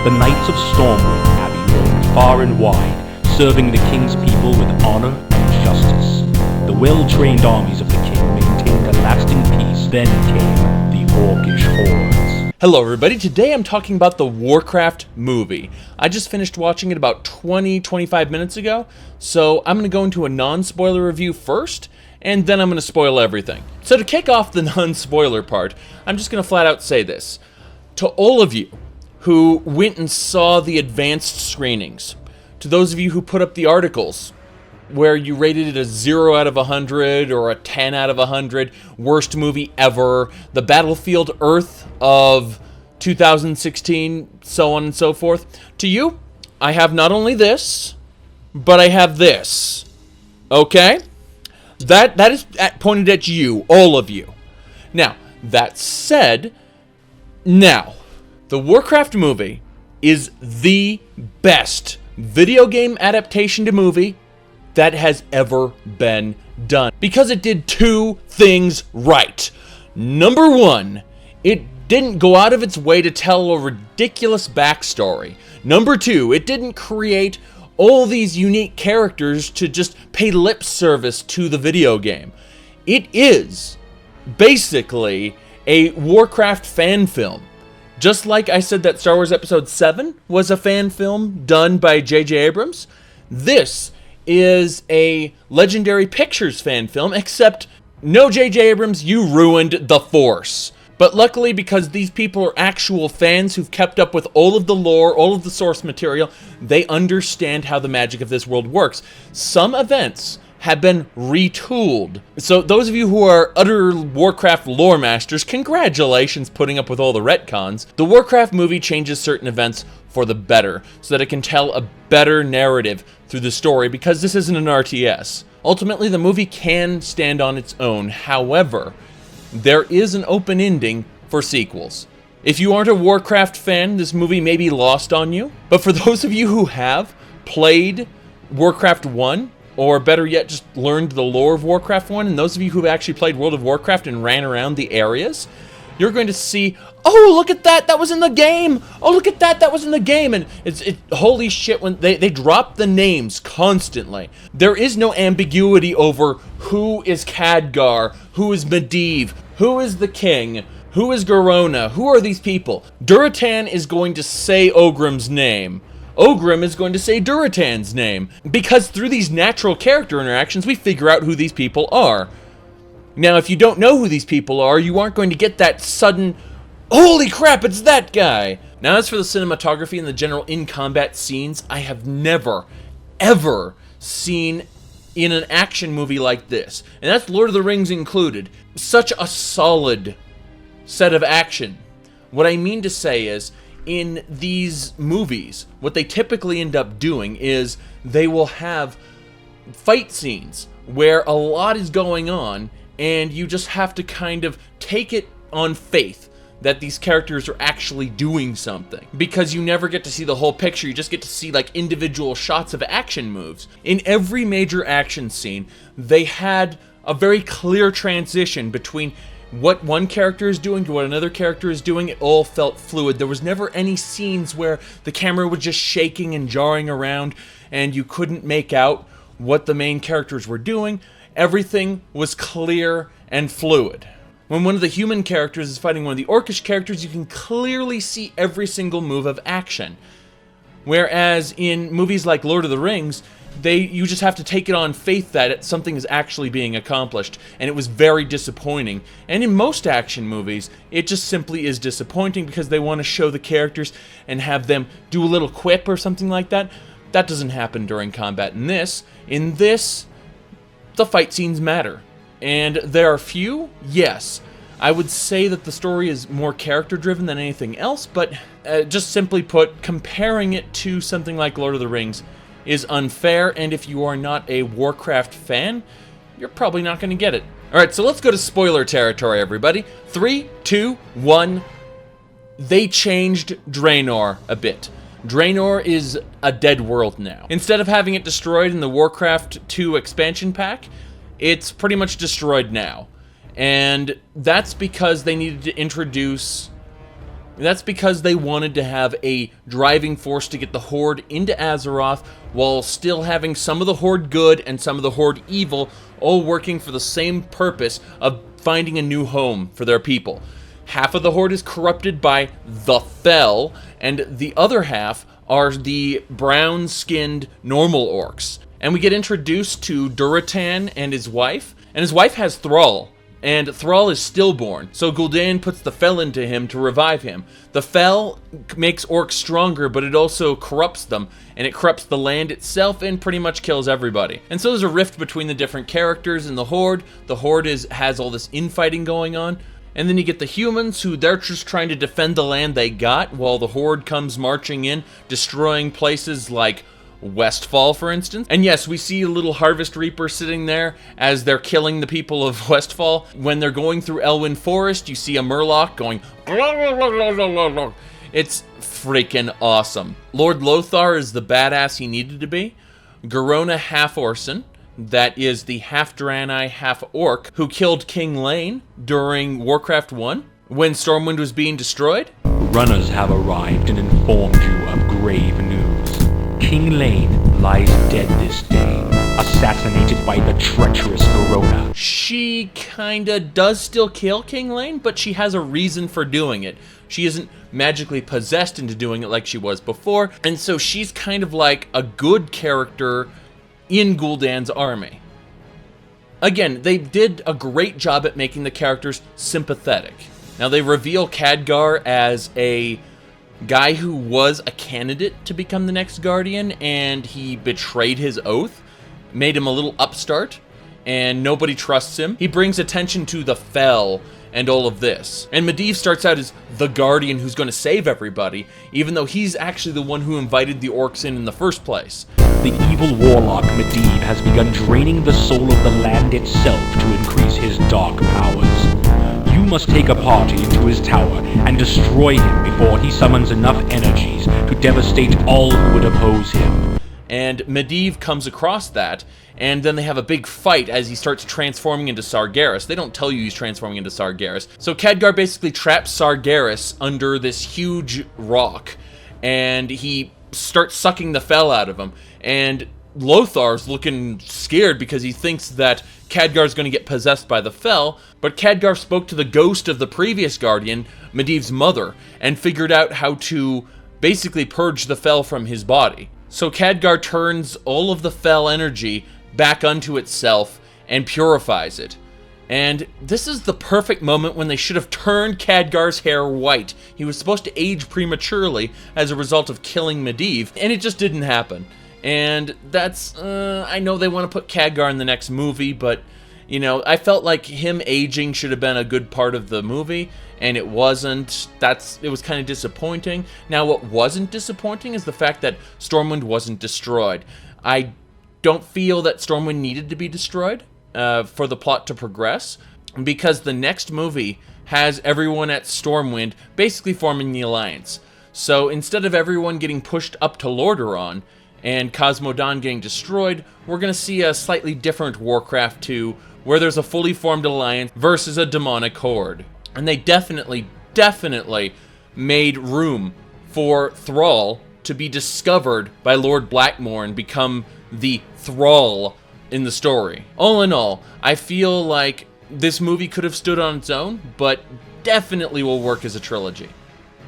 The Knights of Stormwind Abbey roamed far and wide, serving the king's people with honor and justice. The well-trained armies of the king maintained a lasting peace. Then came the Orcish hordes. Hello everybody, today I'm talking about the Warcraft movie. I just finished watching it about 20-25 minutes ago, so I'm going to go into a non-spoiler review first, and then I'm going to spoil everything. So to kick off the non-spoiler part, I'm just going to flat out say this. To all of you who went and saw the advanced screenings, to those of you who put up the articles where you rated it a 0 out of 100 or a 10 out of 100, worst movie ever, the Battlefield Earth of 2016, so on and so forth. To you, I have not only this, but I have this. Okay? That is pointed at you, all of you. Now, that said, the Warcraft movie is the best video game adaptation to movie that has ever been done. Because it did two things right. Number one, it didn't go out of its way to tell a ridiculous backstory. Number two, it didn't create all these unique characters to just pay lip service to the video game. It is basically a Warcraft fan film. Just like I said that Star Wars Episode 7 was a fan film done by J.J. Abrams, this is a Legendary Pictures fan film, except no J.J. Abrams, you ruined the Force. But luckily, because these people are actual fans who've kept up with all of the lore, all of the source material, they understand how the magic of this world works. Some events have been retooled. So those of you who are utter Warcraft lore masters, congratulations putting up with all the retcons. The Warcraft movie changes certain events for the better, so that it can tell a better narrative through the story, because this isn't an RTS. Ultimately, the movie can stand on its own. However, there is an open ending for sequels. If you aren't a Warcraft fan, this movie may be lost on you. But for those of you who have played Warcraft 1, or better yet, just learned the lore of Warcraft 1, and those of you who have actually played World of Warcraft and ran around the areas, you're going to see, oh, look at that was in the game! Oh, look at that was in the game! And holy shit, when they drop the names constantly. There is no ambiguity over who is Khadgar, who is Medivh, who is the king, who is Garona, who are these people? Durotan is going to say Ogrim's name. Ogrim is going to say Durotan's name. Because through these natural character interactions, we figure out who these people are. Now, if you don't know who these people are, you aren't going to get that sudden, holy crap, it's that guy! Now, as for the cinematography and the general in-combat scenes, I have never, ever seen in an action movie like this, and that's Lord of the Rings included, such a solid set of action. What I mean to say is, in these movies, what they typically end up doing is they will have fight scenes where a lot is going on, and you just have to kind of take it on faith that these characters are actually doing something. Because you never get to see the whole picture, you just get to see like individual shots of action moves. In every major action scene, they had a very clear transition between what one character is doing to what another character is doing. It all felt fluid. There was never any scenes where the camera was just shaking and jarring around and you couldn't make out what the main characters were doing. Everything was clear and fluid. When one of the human characters is fighting one of the Orcish characters, you can clearly see every single move of action. Whereas in movies like Lord of the Rings, you just have to take it on faith that something is actually being accomplished, and it was very disappointing. And in most action movies, it just simply is disappointing because they want to show the characters and have them do a little quip or something like that. That doesn't happen during combat in this. In this, the fight scenes matter. And there are few, yes. I would say that the story is more character-driven than anything else, but just simply put, comparing it to something like Lord of the Rings is unfair, and if you are not a Warcraft fan, you're probably not going to get it. Alright, so let's go to spoiler territory, everybody. 3, 2, 1. They changed Draenor a bit. Draenor is a dead world now. Instead of having it destroyed in the Warcraft 2 expansion pack, it's pretty much destroyed now. And that's because they needed to introduce And that's because they wanted to have a driving force to get the Horde into Azeroth while still having some of the Horde good and some of the Horde evil all working for the same purpose of finding a new home for their people. Half of the Horde is corrupted by the Fel, and the other half are the brown-skinned normal orcs. And we get introduced to Durotan and his wife has Thrall. And Thrall is stillborn, so Gul'Dan puts the Fel into him to revive him. The Fel makes orcs stronger, but it also corrupts them, and it corrupts the land itself and pretty much kills everybody. And so there's a rift between the different characters in the Horde. The Horde has all this infighting going on. And then you get the humans, who they're just trying to defend the land they got, while the Horde comes marching in, destroying places like Westfall, for instance. And yes, we see a little Harvest Reaper sitting there as they're killing the people of Westfall. When they're going through Elwyn Forest, you see a Murloc going, it's freaking awesome. Lord Lothar is the badass he needed to be. Garona Half-Orson, that is the half-Draenei, half-Orc, who killed King Lyane during Warcraft 1 when Stormwind was being destroyed. Runners have arrived and informed you of grave news. King Lyane lies dead this day, assassinated by the treacherous Garona. She kinda does still kill King Lyane, but she has a reason for doing it. She isn't magically possessed into doing it like she was before, and so she's kind of like a good character in Gul'Dan's army. Again, they did a great job at making the characters sympathetic. Now, they reveal Khadgar as a guy who was a candidate to become the next Guardian, and he betrayed his oath, made him a little upstart, and nobody trusts him. He brings attention to the Fel and all of this. And Medivh starts out as the Guardian who's going to save everybody, even though he's actually the one who invited the orcs in the first place. The evil warlock Medivh has begun draining the soul of the land itself to increase his dark powers. You must take a party into his tower and destroy him before he summons enough energies to devastate all who would oppose him. And Medivh comes across that, and then they have a big fight as he starts transforming into Sargeras. They don't tell you he's transforming into Sargeras. So Khadgar basically traps Sargeras under this huge rock, and he starts sucking the Fel out of him. And Lothar's looking scared because he thinks that Khadgar's going to get possessed by the Fel, but Khadgar spoke to the ghost of the previous Guardian, Medivh's mother, and figured out how to basically purge the Fel from his body. So Khadgar turns all of the Fel energy back unto itself and purifies it. And this is the perfect moment when they should have turned Khadgar's hair white. He was supposed to age prematurely as a result of killing Medivh, and it just didn't happen. And that's, I know they want to put Khadgar in the next movie, but, you know, I felt like him aging should have been a good part of the movie, and it wasn't. It was kind of disappointing. Now, what wasn't disappointing is the fact that Stormwind wasn't destroyed. I don't feel that Stormwind needed to be destroyed for the plot to progress, because the next movie has everyone at Stormwind basically forming the Alliance. So instead of everyone getting pushed up to Lordaeron and Cosmodan getting destroyed, we're going to see a slightly different Warcraft 2, where there's a fully formed alliance versus a demonic horde. And they definitely made room for Thrall to be discovered by Lord Blackmore and become the Thrall in the story. All in all, I feel like this movie could have stood on its own, but definitely will work as a trilogy.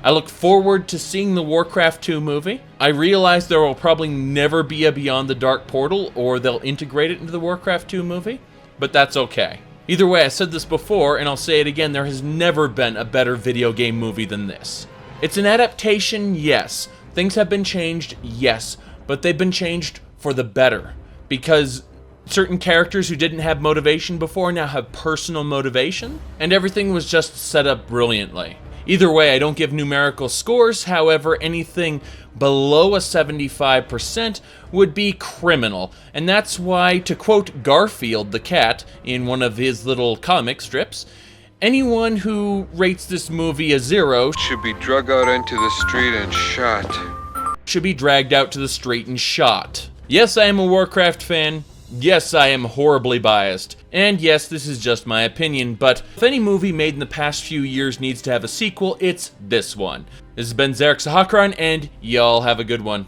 I look forward to seeing the Warcraft 2 movie. I realize there will probably never be a Beyond the Dark portal, or they'll integrate it into the Warcraft 2 movie, but that's okay. Either way, I said this before, and I'll say it again, there has never been a better video game movie than this. It's an adaptation, yes. Things have been changed, yes, but they've been changed for the better, because certain characters who didn't have motivation before now have personal motivation, and everything was just set up brilliantly. Either way, I don't give numerical scores, however, anything below a 75% would be criminal. And that's why, to quote Garfield the cat in one of his little comic strips, anyone who rates this movie a 0 should be dragged out into the street and shot. Should be dragged out to the street and shot. Yes, I am a Warcraft fan. Yes, I am horribly biased. And yes, this is just my opinion, but if any movie made in the past few years needs to have a sequel, it's this one. This has been Zarek Sahakran, and y'all have a good one.